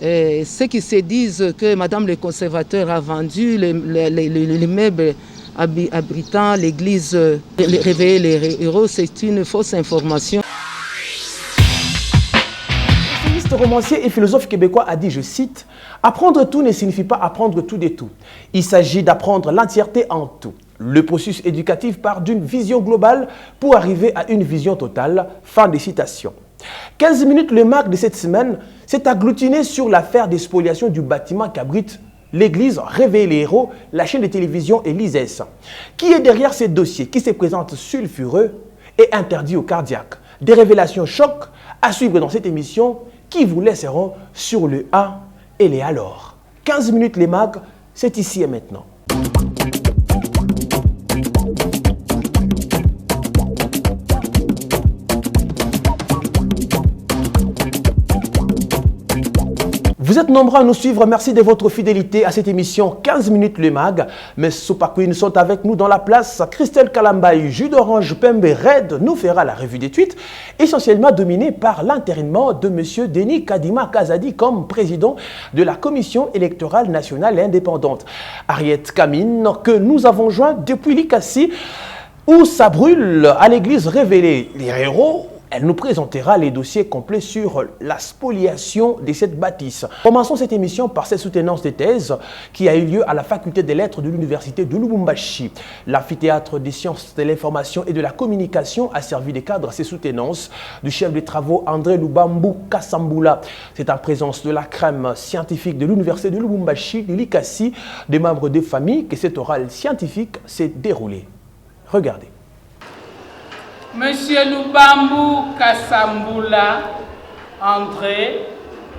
Ceux qui se disent que Madame le conservateur a vendu les meubles abritant l'église Réveiller les héros, c'est une fausse information. Le romancier et philosophe québécois a dit, je cite, « Apprendre tout ne signifie pas apprendre tout des tout. Il s'agit d'apprendre l'entièreté en tout. Le processus éducatif part d'une vision globale pour arriver à une vision totale. » Fin de citation. 15 minutes, le MAC de cette semaine s'est agglutiné sur l'affaire des spoliations du bâtiment qu'abrite l'église Réveiller les héros, la chaîne de télévision Élysée. Qui est derrière ces dossiers qui se présentent sulfureux et interdits aux cardiaques? Des révélations chocs à suivre dans cette émission qui vous laisseront sur le A et les alors. 15 minutes les MAC, c'est ici et maintenant. Vous êtes nombreux à nous suivre, merci de votre fidélité à cette émission 15 minutes le MAG. Mais Sopakuin sont avec nous dans la place. Christelle Kalambaï, jus d'orange Pembe Red, nous fera la revue des tweets, essentiellement dominée par l'intérinement de M. Denis Kadima Kazadi comme président de la Commission électorale nationale indépendante. Ariette Kamine, que nous avons joint depuis l'Ikassi, où ça brûle à l'église Réveiller les héros. Elle nous présentera les dossiers complets sur la spoliation de cette bâtisse. Commençons cette émission par cette soutenance de thèse qui a eu lieu à la faculté des lettres de l'université de Lubumbashi. L'amphithéâtre des sciences de l'information et de la communication a servi de cadre à ces soutenances du chef de travaux André Lubambu Kasambula. C'est en présence de la crème scientifique de l'université de Lubumbashi, de l'Ikassi, des membres des familles que cet oral scientifique s'est déroulé. Regardez. Monsieur Lubambu Kasambula, André,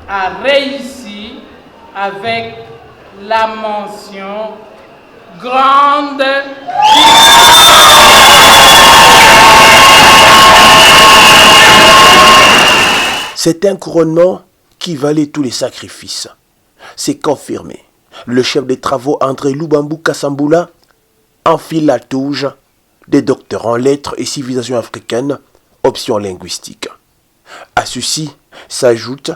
a réussi avec la mention grande. C'est un couronnement qui valait tous les sacrifices. C'est confirmé. Le chef des travaux André Lubambu Kasambula enfile la touche des docteurs en lettres et civilisation africaine, option linguistique. À ceci s'ajoute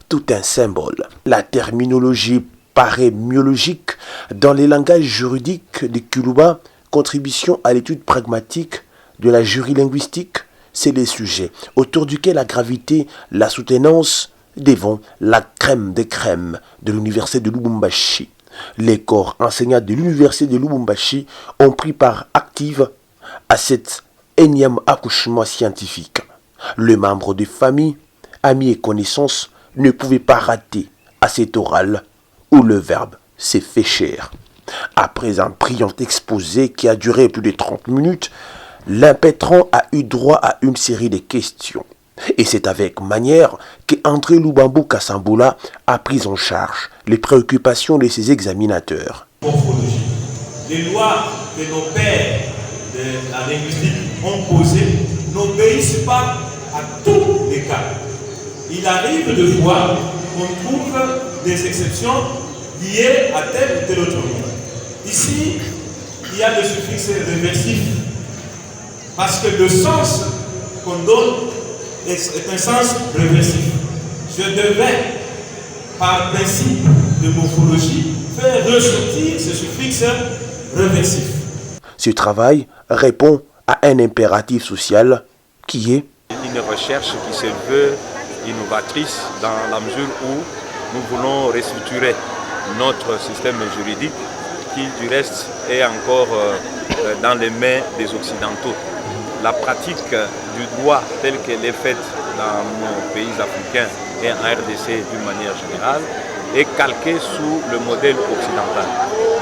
tout un symbole. La terminologie parémiologique dans les langages juridiques des Kuluba, contribution à l'étude pragmatique de la jurilinguistique, c'est les sujets autour duquel la gravité, la soutenance devant la crème des crèmes de l'université de Lubumbashi. Les corps enseignants de l'université de Lubumbashi ont pris part active à cet énième accouchement scientifique. Le membre de famille, amis et connaissances ne pouvaient pas rater à cet oral où le verbe s'est fait cher. Après un brillant exposé qui a duré plus de 30 minutes, l'impétrant a eu droit à une série de questions. Et c'est avec manière que André Lubambu Kasambula a pris en charge les préoccupations de ses examinateurs. Morphologie. Les lois que nos pères de la linguistique ont posées n'obéissent pas à tous les cas. Il arrive de fois qu'on trouve des exceptions liées à tel ou tel autre mot. Ici, il y a le suffixe réversif. Parce que le sens qu'on donne est un sens réversif. Je devais, par principe de morphologie, faire ressortir ce suffixe réversif. Ce travail répond à un impératif social qui est une recherche qui se veut innovatrice dans la mesure où nous voulons restructurer notre système juridique qui du reste est encore dans les mains des Occidentaux. La pratique du droit telle qu'elle est faite dans nos pays africains et en RDC d'une manière générale est calquée sous le modèle occidental.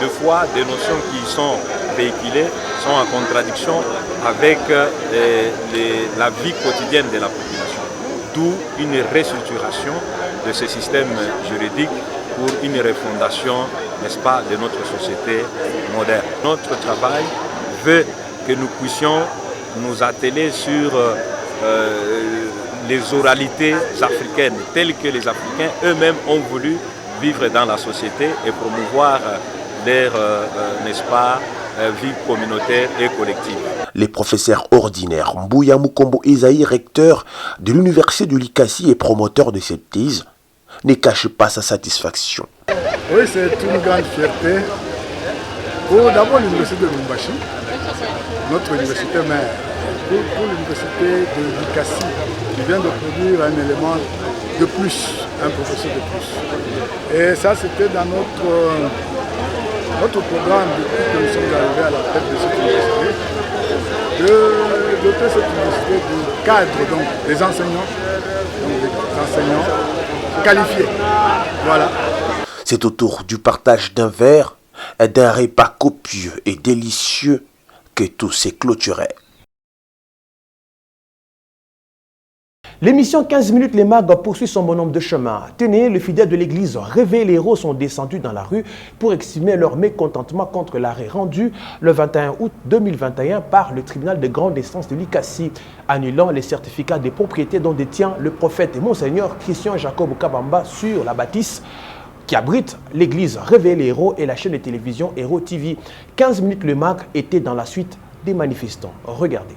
Deux fois, des notions qui sont véhiculées sont en contradiction avec la vie quotidienne de la population. D'où une restructuration de ce système juridique pour une refondation, n'est-ce pas, de notre société moderne. Notre travail veut que nous puissions nous atteler sur les oralités africaines telles que les Africains eux-mêmes ont voulu vivre dans la société et promouvoir leur, n'est-ce pas, vie communautaire et collective. Les professeurs ordinaires Mbouya Mukombo Esaïe, recteur de l'université de Likasi et promoteur de cette thèse, ne cache pas sa satisfaction. Oui, c'est une grande fierté pour d'abord l'université de Lubumbashi, notre université mère, pour l'université de Likasi, qui vient de produire un élément de plus, un professeur de plus. Et ça, c'était dans notre programme depuis que nous sommes arrivés à la tête de cette université, de doter cette université de cadres, donc des enseignants qualifiés. Voilà. C'est autour du partage d'un verre et d'un repas copieux et délicieux que tout s'est clôturé. L'émission 15 minutes les mags poursuit son bonhomme de chemin. Tenez, les fidèles de l'église Réveil les héros sont descendus dans la rue pour exprimer leur mécontentement contre l'arrêt rendu le 21 août 2021 par le tribunal de grande instance de Likasi, annulant les certificats de propriété dont détient le prophète et Monseigneur Christian Jacob Kabamba sur la bâtisse qui abrite l'église Réveil les héros et la chaîne de télévision Héros TV. 15 minutes le mag était dans la suite des manifestants. Regardez.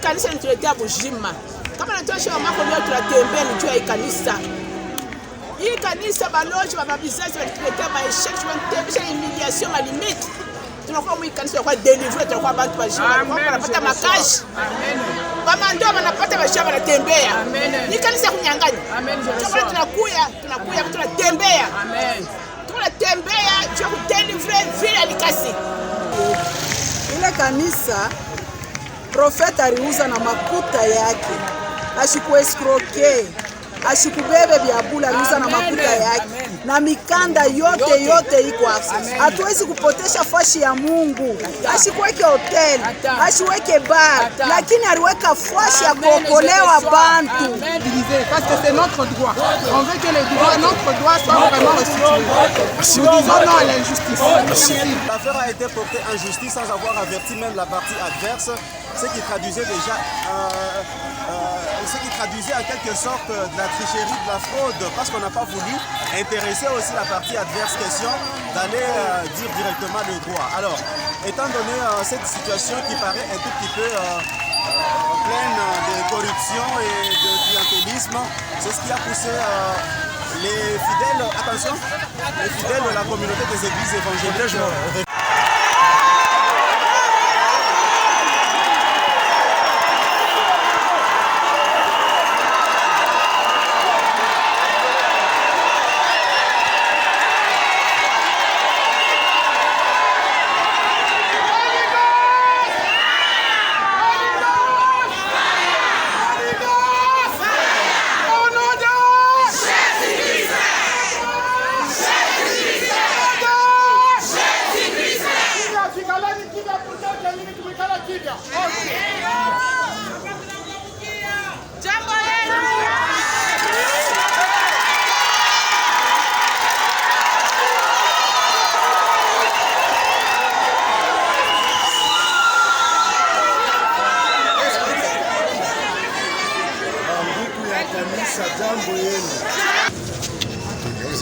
Kanisa nituletea bujima. Kama natosha wa mako leo tunatembea nijua hii kanisa. Hii kanisa baloji wa babizazi wanatuletea maesheki, wanatembesha humiliation ma limite. Tunakuwa mwi kanisa kwa deliver, tunakuwa bantu bajima, wanapata makashi. Amen. Mama ndio wanapata bajima wanatembea. Amen. Hii kanisa ya kunyang'anya. Amen. Tunakuya tunatembea. Amen. Tunatembea juu kudeliver vile Likasi. Ile kanisa Profeta aliuza na makuta yake, ashikuescroke, ashikubebe biabula, aliuza na makuta yake na mikanda yote iko hapo. Hatuwezi kupotesha fashi ya Mungu. Ashikuweke hotel, ashiweke bar, lakini aliweka fashi ya kuokolewa bantu. Parce que c'est notre droit. On veut que notre droit soit vraiment restitué. Nous disons non à l'injustice. L'affaire a été portée en justice sans avoir averti même la partie adverse, ce qui traduisait déjà en quelque sorte de la tricherie, de la fraude, parce qu'on n'a pas voulu intéresser aussi la partie adverse question d'aller dire directement le droit. Alors, étant donné cette situation qui paraît un tout petit peu pleine de corruption et de clientélisme, c'est ce qui a poussé les fidèles, attention, les fidèles de la communauté des églises évangéliques.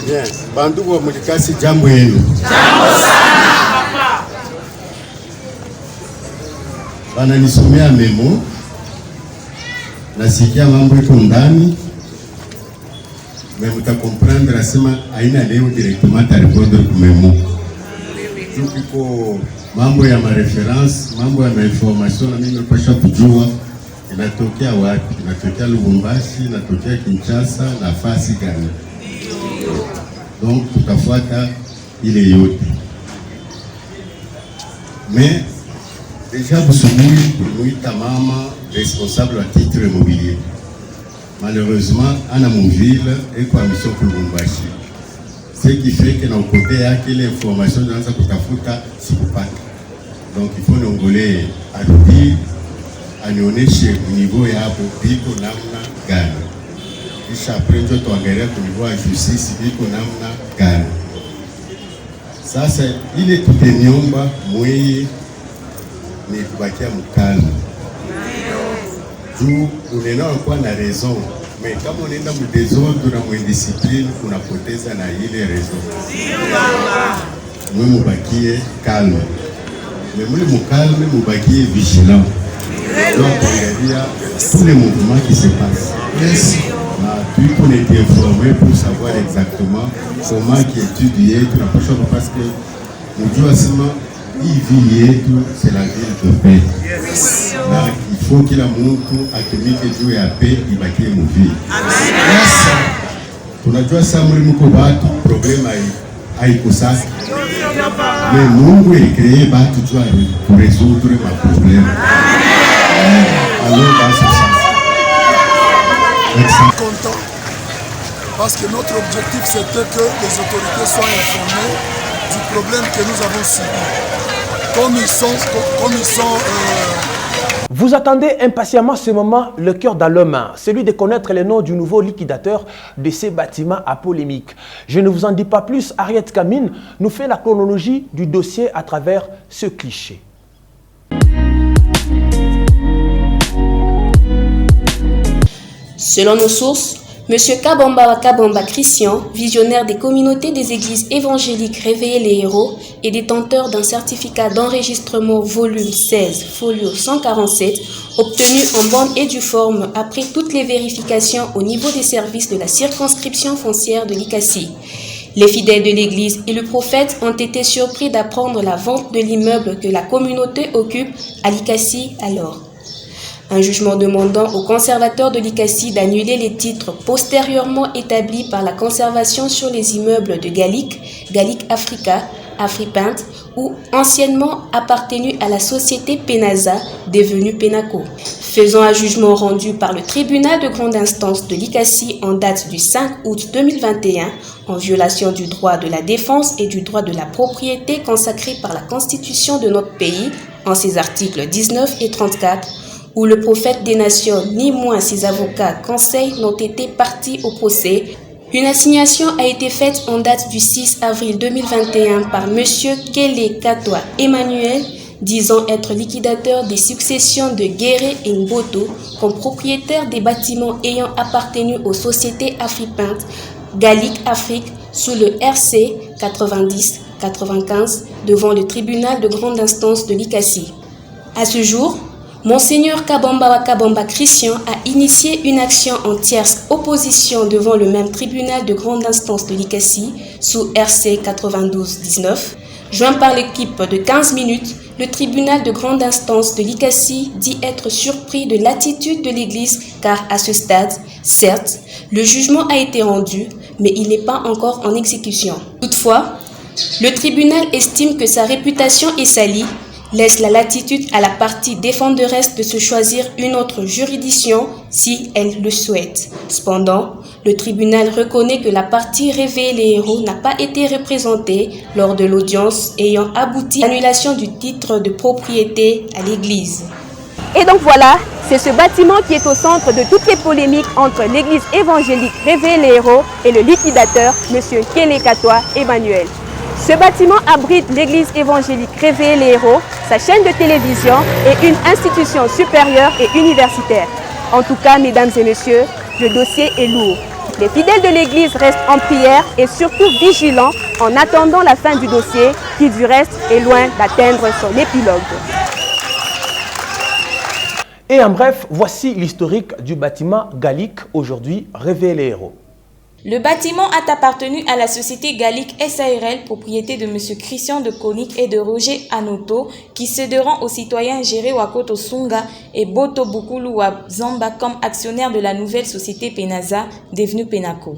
Bien, bandugu wa Mulikasi, jambo yenu. Jambo sana. Wananisomea memo, nasikia mambo iko ndani, mais mutakomprendre asema aina leo directement ta répondre ku memo. Tukiko mambo ya mareference, mambo ya information na mimi napasha kujua inatokea wapi, inatokea Lubumbashi, inatokea Kinshasa, nafasi gani. Donc tutafuata ile yote. Mais déjà busubuhi kumuita mama responsable à titre immobilier. Malheureusement ana muvile et kwa mission pour Lubumbashi. Ce qui fait que na côté yake ile information inaanza kutafuta sikupata. Donc il faut niongole arudi anionyeshe niveau ya hapo biko namna gani. Kisha après ndio tuangalia kwa niveau ya justice biko namna gani. Sasa ile tuteniomba mweye ni kubakia mkalma. Juu unena kwa na raison, mais kama unaenda mdesordre na mwindiscipline unapoteza na ile raison. Mwe mubakie calme. Mais mule mukalme mubakie vigilant. Donc regarder tous les mouvements qui se passent. Yes. Puis on est informé pour savoir exactement comment qui étudier tout la prochaine parce que nous disons c'est la ville de paix. Yes. Donc il faut que la monde atomique et à paix il va qu'il vie. Tunajua samuri mko watu problema haikosa. Mais Mungu créé batu tu pour résoudre ma problème. Alors dans ce sens. Content parce que notre objectif c'était que les autorités soient informées du problème que nous avons subi. Comme ils sont Vous attendez impatiemment ce moment, le cœur dans le main, celui de connaître le nom du nouveau liquidateur de ces bâtiments à polémique. Je ne vous en dis pas plus, Ariette Kamine nous fait la chronologie du dossier à travers ce cliché. Selon nos sources, M. Kabamba Kabamba Christian, visionnaire des communautés des églises évangéliques Réveiller les héros et détenteur d'un certificat d'enregistrement volume 16, folio 147, obtenu en bonne et due forme après toutes les vérifications au niveau des services de la circonscription foncière de l'Ikassi. Les fidèles de l'église et le prophète ont été surpris d'apprendre la vente de l'immeuble que la communauté occupe à l'Ikassi alors. Un jugement demandant aux conservateurs de l'Ikassi d'annuler les titres postérieurement établis par la conservation sur les immeubles de Galic Africa, Afripaint, ou anciennement appartenu à la société Penaza, devenue Penaco. Faisant un jugement rendu par le tribunal de grande instance de l'Ikassi en date du 5 août 2021, en violation du droit de la défense et du droit de la propriété consacré par la Constitution de notre pays, en ses articles 19 et 34, où le prophète des nations, ni moins ses avocats, conseils n'ont été partis au procès, une assignation a été faite en date du 6 avril 2021 par M. Kele Katwa Emmanuel, disant être liquidateur des successions de Guéré et Mboto, comme propriétaire des bâtiments ayant appartenu aux sociétés Afripaint, Galic Afrique, sous le RC 90-95, devant le tribunal de grande instance de l'Ikassi. À ce jour, Monseigneur Kabamba Kabamba Christian a initié une action en tierce opposition devant le même tribunal de grande instance de l'Ikassi sous RC 92-19. Joint par l'équipe de 15 minutes, le tribunal de grande instance de l'Ikassi dit être surpris de l'attitude de l'Église car à ce stade, certes, le jugement a été rendu, mais il n'est pas encore en exécution. Toutefois, le tribunal estime que sa réputation est salie, laisse la latitude à la partie défenderesse de se choisir une autre juridiction si elle le souhaite. Cependant, le tribunal reconnaît que la partie Réveiller les héros n'a pas été représentée lors de l'audience ayant abouti à l'annulation du titre de propriété à l'église. Et donc voilà, c'est ce bâtiment qui est au centre de toutes les polémiques entre l'église évangélique Réveiller les héros et le liquidateur, M. Kele Katwa Emmanuel. Ce bâtiment abrite l'église évangélique Réveiller les héros, sa chaîne de télévision et une institution supérieure et universitaire. En tout cas, mesdames et messieurs, le dossier est lourd. Les fidèles de l'église restent en prière et surtout vigilants en attendant la fin du dossier qui du reste est loin d'atteindre son épilogue. Et en bref, voici l'historique du bâtiment Galic, aujourd'hui Réveiller les héros. Le bâtiment a appartenu à la société Galic SARL, propriété de M. Christian de Konik et de Roger Anoto, qui céderont aux citoyens gérés Wakoto Sunga et Boto Bukulu Zamba comme actionnaires de la nouvelle société Penaza, devenue Penaco.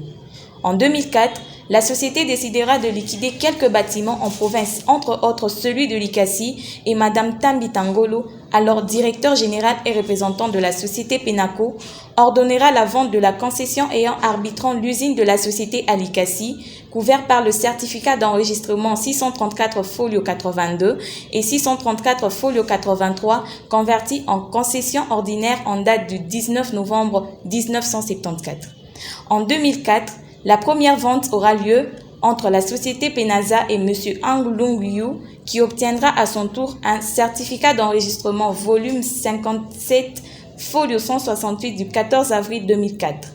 En 2004, la société décidera de liquider quelques bâtiments en province, entre autres celui de l'Ikassi, et Mme Tambi Tangolo, alors directeur général et représentant de la société Penaco, ordonnera la vente de la concession ayant arbitrant l'usine de la société à l'Ikassi, couvert par le certificat d'enregistrement 634 folio 82 et 634 folio 83, converti en concession ordinaire en date du 19 novembre 1974. En 2004, la première vente aura lieu entre la société Penaza et M. Ang Lung Yu, qui obtiendra à son tour un certificat d'enregistrement volume 57, folio 168 du 14 avril 2004.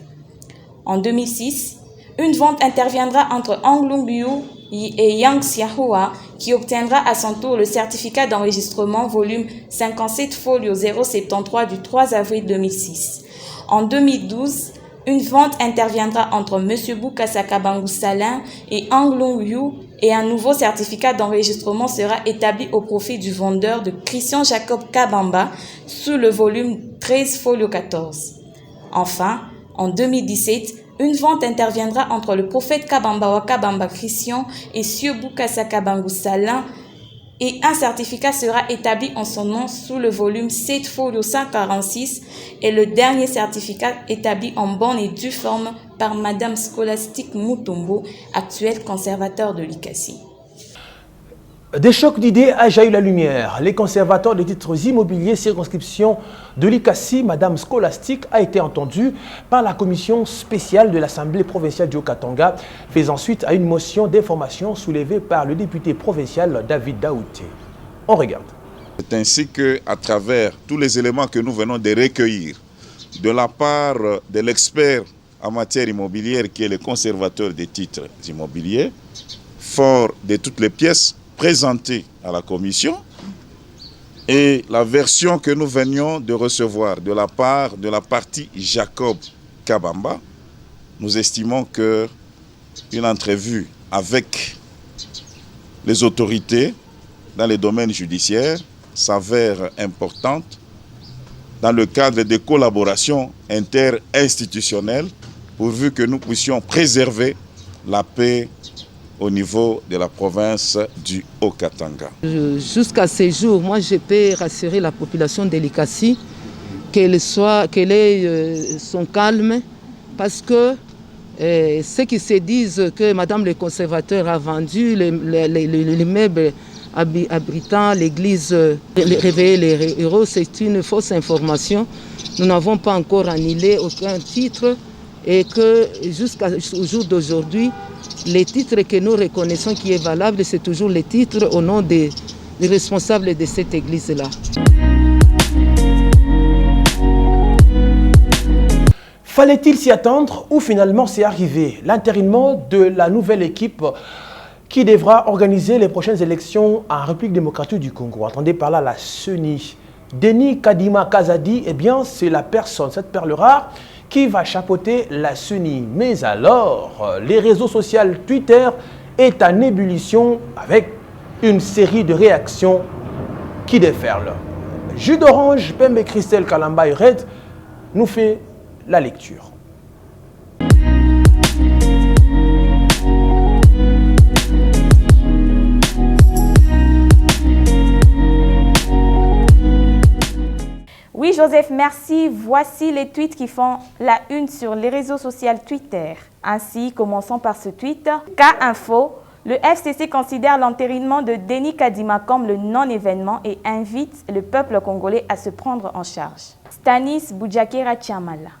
En 2006, une vente interviendra entre Ang Lung Yu et Yang Xiahua, qui obtiendra à son tour le certificat d'enregistrement volume 57 folio 073 du 3 avril 2006. En 2012, une vente interviendra entre M. Bukasa Kabangu Salin et Ang Lung Yu et un nouveau certificat d'enregistrement sera établi au profit du vendeur de Christian Jacob Kabamba sous le volume 13 folio 14. Enfin, en 2017, une vente interviendra entre le prophète Kabamba Wakabamba Christian et Sieu Bukasa Kabangu Salin et un certificat sera établi en son nom sous le volume 7 folio 146 et le dernier certificat établi en bonne et due forme par Madame Scholastique Mutombo, actuelle conservateur de l'ICACI. Des chocs d'idées a jailli la lumière. Les conservateurs des titres immobiliers circonscription de l'ICACI, Madame Scholastique, a été entendue par la commission spéciale de l'Assemblée provinciale du Haut-Katanga, faisant suite à une motion d'information soulevée par le député provincial David Daouté. On regarde. C'est ainsi qu'à travers tous les éléments que nous venons de recueillir de la part de l'expert en matière immobilière qui est le conservateur des titres immobiliers, fort de toutes les pièces présentées à la commission et la version que nous venions de recevoir de la part de la partie Jacob Kabamba, nous estimons qu'une entrevue avec les autorités dans les domaines judiciaires s'avère importante dans le cadre de collaborations interinstitutionnelles pourvu que nous puissions préserver la paix au niveau de la province du Haut-Katanga. Jusqu'à ce jour, moi je peux rassurer la population de l'ICACI qu'elle ait son calme parce que ceux qui se disent que Madame le conservateur a vendu l'immeuble abritant l'église Réveiller les héros, c'est une fausse information. Nous n'avons pas encore annulé aucun titre et que jusqu'au jour d'aujourd'hui, les titres que nous reconnaissons qui est valable, c'est toujours les titres au nom des responsables de cette église-là. Fallait-il s'y attendre ou finalement c'est arrivé? L'intérinement de la nouvelle équipe qui devra organiser les prochaines élections en République démocratique du Congo. Attendez par là la CENI. Denis Kadima Kazadi, eh bien c'est la personne, cette perle rare, qui va chapeauter la CENI. Mais alors, les réseaux sociaux Twitter est en ébullition avec une série de réactions qui déferlent. Jus d'orange, Pembe Christelle Kalamba Red nous fait la lecture. Oui, Joseph, merci. Voici les tweets qui font la une sur les réseaux sociaux Twitter. Ainsi, commençons par ce tweet. K-Info, le FCC considère l'entérinement de Denis Kadima comme le non-événement et invite le peuple congolais à se prendre en charge. Stanis Boudjakera Tchamala.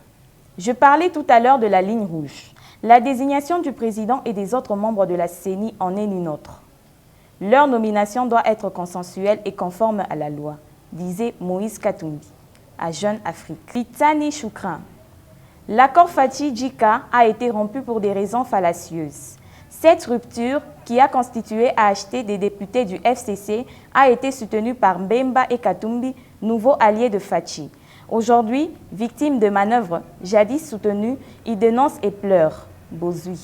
Je parlais tout à l'heure de la ligne rouge. La désignation du président et des autres membres de la CENI en est une autre. Leur nomination doit être consensuelle et conforme à la loi, disait Moïse Katumbi à Jeune Afrique. Litsani Choukran. L'accord Fachi-Djika a été rompu pour des raisons fallacieuses. Cette rupture, qui a constitué à acheter des députés du FCC, a été soutenue par Mbemba et Katumbi, nouveaux alliés de Fachi. Aujourd'hui, victimes de manœuvres jadis soutenues, ils dénoncent et pleurent. Bozui.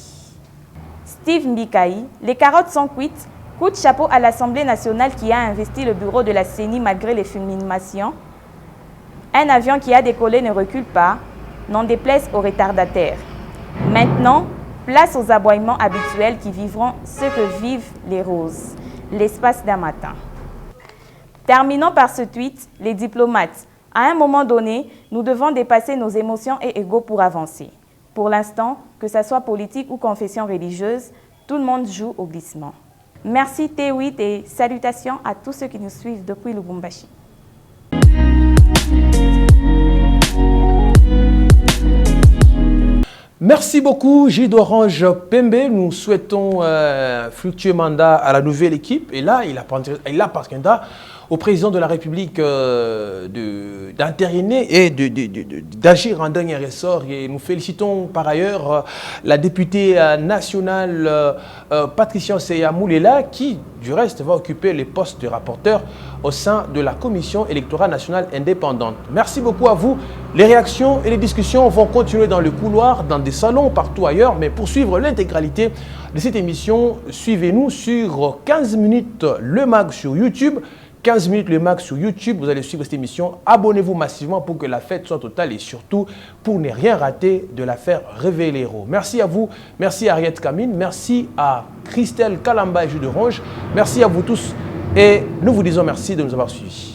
Steve Mbikaï. Les carottes sont cuites. Coup de chapeau à l'Assemblée nationale qui a investi le bureau de la CENI malgré les fulminations. Un avion qui a décollé ne recule pas, n'en déplaise aux retardataires. Maintenant, place aux aboiements habituels qui vivront ce que vivent les roses, l'espace d'un matin. Terminons par ce tweet, les diplomates. À un moment donné, nous devons dépasser nos émotions et égos pour avancer. Pour l'instant, que ce soit politique ou confession religieuse, tout le monde joue au glissement. Merci T8 et salutations à tous ceux qui nous suivent depuis Lubumbashi. Merci beaucoup, Gilles d'Orange Pembe. Nous souhaitons fructueux mandat à la nouvelle équipe. Et là, il appartiendra au président de la République d'intervenir et d'agir en dernier ressort. Et nous félicitons par ailleurs la députée nationale Patricia Seyamoulela qui, du reste, va occuper les postes de rapporteur au sein de la Commission électorale nationale indépendante. Merci beaucoup à vous. Les réactions et les discussions vont continuer dans le couloir, dans des salons, partout ailleurs. Mais pour suivre l'intégralité de cette émission, suivez-nous sur 15 minutes le mag sur YouTube. 15 minutes le mag sur YouTube, vous allez suivre cette émission. Abonnez-vous massivement pour que la fête soit totale et surtout pour ne rien rater de l'affaire Réveiller les héros. Merci à vous, merci à Ariette Kamine, merci à Christelle Kalamba et Jus d'Orange, merci à vous tous et nous vous disons merci de nous avoir suivis.